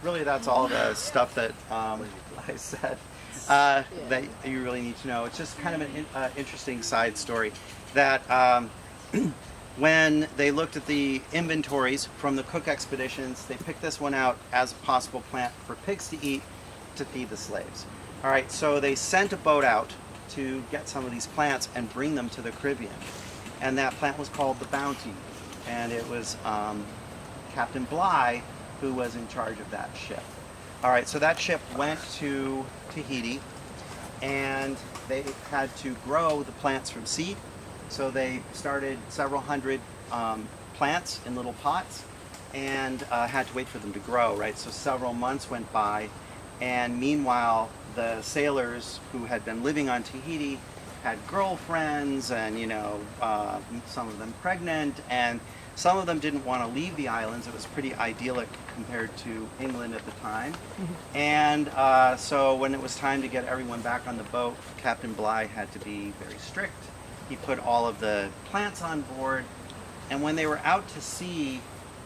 really that's all the stuff that I said that you really need to know. It's just kind of an interesting side story that when they looked at the inventories from the Cook expeditions, they picked this one out as a possible plant for pigs to eat to feed the slaves. All right, so they sent a boat out to get some of these plants and bring them to the Caribbean. And that plant was called the Bounty. And it was Captain Bligh who was in charge of that ship. All right, so that ship went to Tahiti and they had to grow the plants from seed. So they started several hundred plants in little pots and had to wait for them to grow, right? So several months went by, and meanwhile, the sailors who had been living on Tahiti had girlfriends and, some of them pregnant, and some of them didn't want to leave the islands. It was pretty idyllic compared to England at the time. And so when it was time to get everyone back on the boat, Captain Bligh had to be very strict. He put all of the plants on board, and when they were out to sea,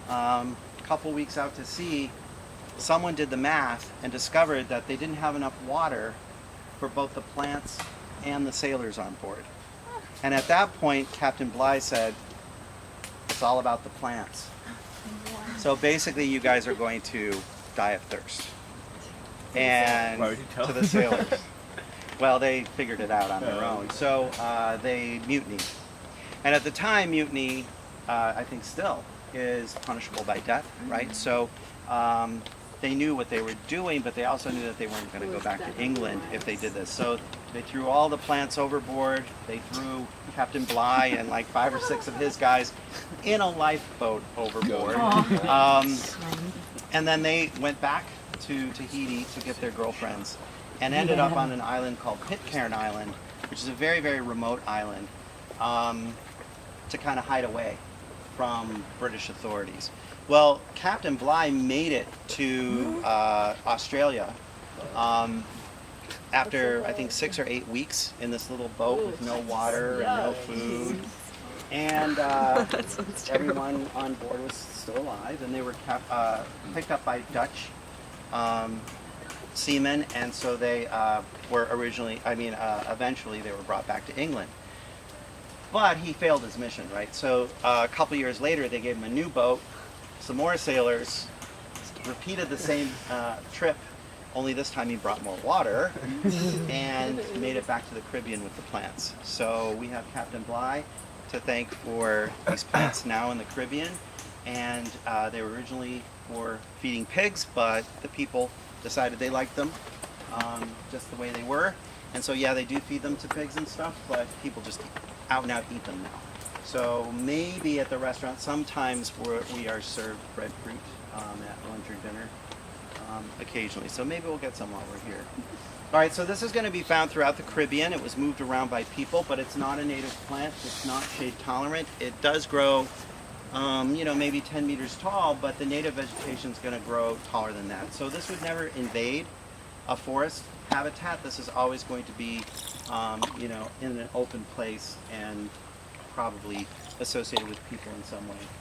a couple weeks out to sea, someone did the math and discovered that they didn't have enough water for both the plants and the sailors on board. And at that point, Captain Bligh said, it's all about the plants. So basically, you guys are going to die of thirst. And Why would you tell to the sailors. Well, they figured it out on their own. So they mutinied. And at the time, mutiny, I think still, is punishable by death, right? So they knew what they were doing, but they also knew that they weren't going to go back to England if they did this. So they threw all the plants overboard. They threw Captain Bligh and like 5 or 6 of his guys in a lifeboat overboard. And then they went back to Tahiti to get their girlfriends and ended up on an island called Pitcairn Island, which is a very, very remote island, to kind of hide away from British authorities. Well, Captain Bligh made it to Australia after, I think, 6 or 8 weeks in this little boat with no water and no food. And everyone on board was still alive, and they were picked up by Dutch seamen, and so they were eventually they were brought back to England. But he failed his mission, right? So a couple years later, they gave him a new boat, some more sailors, repeated the same trip, only this time he brought more water, and made it back to the Caribbean with the plants. So we have Captain Bligh to thank for these plants now in the Caribbean, and they were originally for feeding pigs, but the people decided they liked them just the way they were. And so yeah, they do feed them to pigs and stuff, but people just out and out eat them now. So maybe at the restaurant, sometimes we are served breadfruit at lunch or dinner occasionally. So maybe we'll get some while we're here. All right, so this is going to be found throughout the Caribbean. It was moved around by people, but it's not a native plant. It's not shade tolerant. It does grow maybe 10 meters tall, but the native vegetation is going to grow taller than that. So this would never invade a forest habitat. This is always going to be, in an open place and probably associated with people in some way.